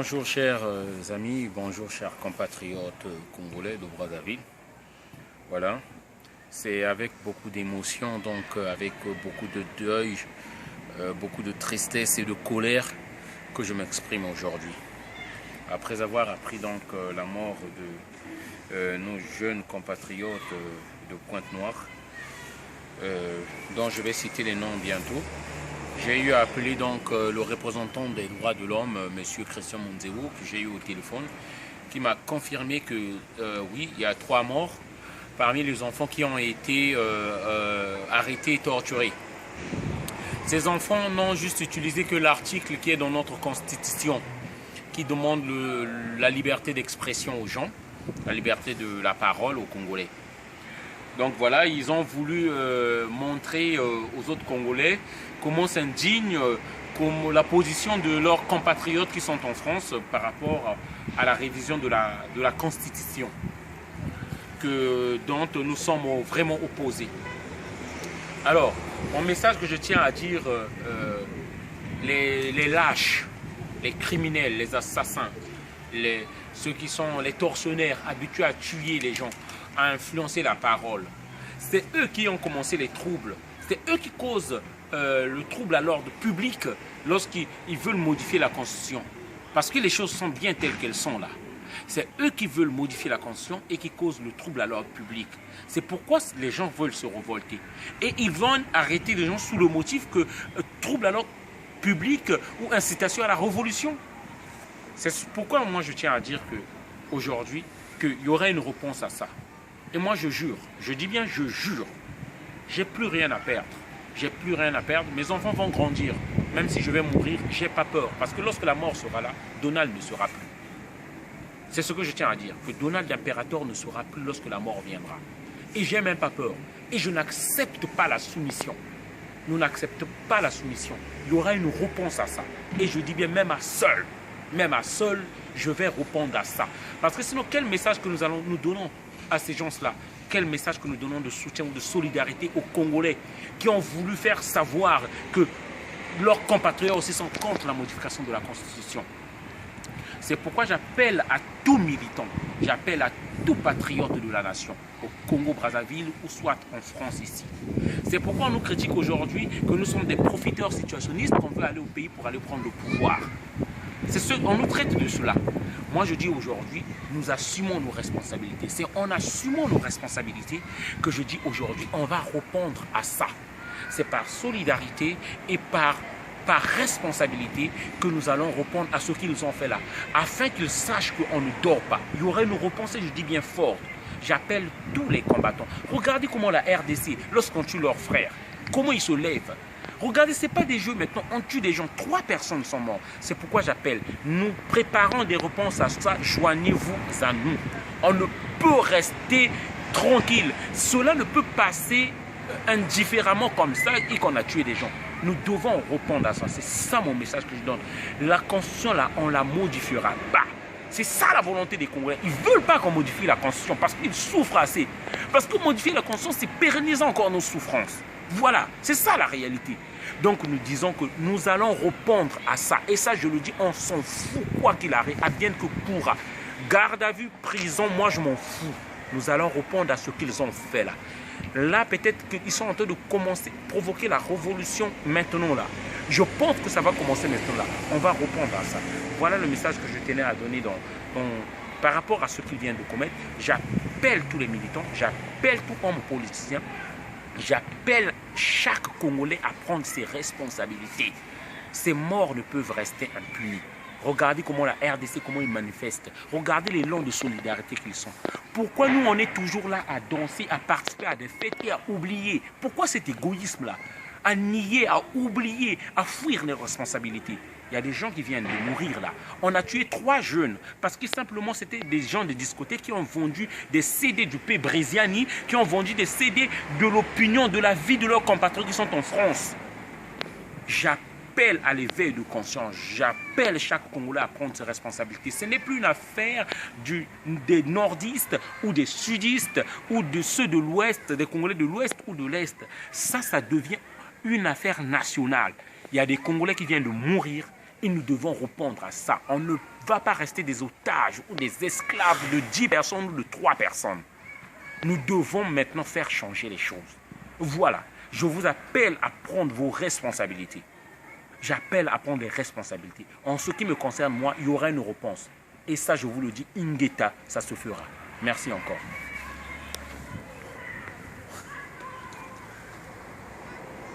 Bonjour chers amis, bonjour chers compatriotes congolais de Brazzaville. Voilà, c'est avec beaucoup d'émotion, donc avec beaucoup de deuil, beaucoup de tristesse et de colère que je m'exprime aujourd'hui. Après avoir appris donc la mort de nos jeunes compatriotes de Pointe-Noire, dont je vais citer les noms bientôt, j'ai eu à appeler donc le représentant des droits de l'homme, M. Christian Monzéwo, que j'ai eu au téléphone, qui m'a confirmé que oui, il y a 3 morts parmi les enfants qui ont été arrêtés et torturés. Ces enfants n'ont juste utilisé que l'article qui est dans notre constitution, qui demande la liberté d'expression aux gens, la liberté de la parole aux Congolais. Donc voilà, ils ont voulu montrer aux autres Congolais comment s'indigne la position de leurs compatriotes qui sont en France par rapport à la révision de la Constitution, dont nous sommes vraiment opposés. Alors, mon message que je tiens à dire, les lâches, les criminels, les assassins, ceux qui sont les tortionnaires habitués à tuer les gens, à influencer la parole, c'est eux qui ont commencé les troubles, c'est eux qui causent le trouble à l'ordre public lorsqu'ils veulent modifier la Constitution. Parce que les choses sont bien telles qu'elles sont là. C'est eux qui veulent modifier la Constitution et qui causent le trouble à l'ordre public. C'est pourquoi les gens veulent se révolter. Et ils vont arrêter les gens sous le motif que trouble à l'ordre public ou incitation à la révolution. C'est pourquoi moi je tiens à dire qu'aujourd'hui, qu'il y aurait une réponse à ça. Et moi je jure, je dis bien je jure, j'ai plus rien à perdre. J'ai plus rien à perdre, mes enfants vont grandir. Même si je vais mourir, j'ai pas peur. Parce que lorsque la mort sera là, Donald ne sera plus. C'est ce que je tiens à dire, que Donald l'impérateur ne sera plus lorsque la mort viendra. Et j'ai même pas peur. Et je n'accepte pas la soumission. Nous n'acceptons pas la soumission. Il y aura une réponse à ça. Et je dis bien même à seul, je vais répondre à ça. Parce que sinon, quel message que nous donnons à ces gens-là? Quel message que nous donnons de soutien ou de solidarité aux Congolais qui ont voulu faire savoir que leurs compatriotes aussi sont contre la modification de la Constitution? C'est pourquoi j'appelle à tout militant, j'appelle à tout patriote de la nation, au Congo-Brazzaville ou soit en France ici. C'est pourquoi on nous critique aujourd'hui que nous sommes des profiteurs situationnistes, qu'on veut aller au pays pour aller prendre le pouvoir. On nous traite de cela. Moi je dis aujourd'hui, nous assumons nos responsabilités. C'est en assumant nos responsabilités que je dis aujourd'hui, on va répondre à ça. C'est par solidarité et par responsabilité que nous allons répondre à ce qu'ils ont fait là. Afin qu'ils sachent qu'on ne dort pas. Il y aurait une réponse, je dis bien fort. J'appelle tous les combattants. Regardez comment la RDC, lorsqu'on tue leurs frères, comment ils se lèvent. Regardez, ce n'est pas des jeux maintenant, on tue des gens, 3 personnes sont mortes. C'est pourquoi j'appelle, nous préparons des réponses à ça, joignez-vous à nous. On ne peut rester tranquille. Cela ne peut passer indifféremment comme ça et qu'on a tué des gens. Nous devons répondre à ça. C'est ça mon message que je donne. La Constitution, là, on la modifiera pas. C'est ça la volonté des Congolais. Ils ne veulent pas qu'on modifie la Constitution parce qu'ils souffrent assez. Parce que modifier la Constitution, c'est pérenniser encore nos souffrances. Voilà, c'est ça la réalité. Donc nous disons que nous allons répondre à ça. Et ça, je le dis, on s'en fout, quoi qu'il arrive, advienne que pourra. Garde à vue, prison, moi je m'en fous. Nous allons répondre à ce qu'ils ont fait là. Là, peut-être qu'ils sont en train de commencer, provoquer la révolution maintenant là. Je pense que ça va commencer maintenant là. On va répondre à ça. Voilà le message que je tenais à donner par rapport à ce qu'ils viennent de commettre. J'appelle tous les militants, j'appelle tout homme politicien, j'appelle chaque Congolais à prendre ses responsabilités. Ces morts ne peuvent rester impunis. Regardez comment la RDC, comment ils manifestent. Regardez les langues de solidarité qu'ils sont. Pourquoi nous, on est toujours là à danser, à participer à des fêtes et à oublier? Pourquoi cet égoïsme-là? À nier, à oublier, à fuir les responsabilités. Il y a des gens qui viennent de mourir là. On a tué 3 jeunes parce que simplement c'était des gens de discothèques qui ont vendu des CD du P. Bréziani, qui ont vendu des CD de l'opinion, de la vie de leurs compatriotes qui sont en France. J'appelle à l'éveil de conscience, j'appelle chaque Congolais à prendre ses responsabilités. Ce n'est plus une affaire des nordistes ou des sudistes ou de ceux de l'ouest, des Congolais de l'ouest ou de l'est. Ça devient une affaire nationale. Il y a des Congolais qui viennent de mourir, Et nous devons répondre à ça. On ne va pas rester des otages ou des esclaves de 10 personnes ou de 3 personnes. Nous devons maintenant faire changer les choses. Voilà, je vous appelle à prendre vos responsabilités. J'appelle à prendre les responsabilités. En ce qui me concerne, moi, il y aura une réponse. Et ça, je vous le dis, Ingeta, ça se fera. Merci encore.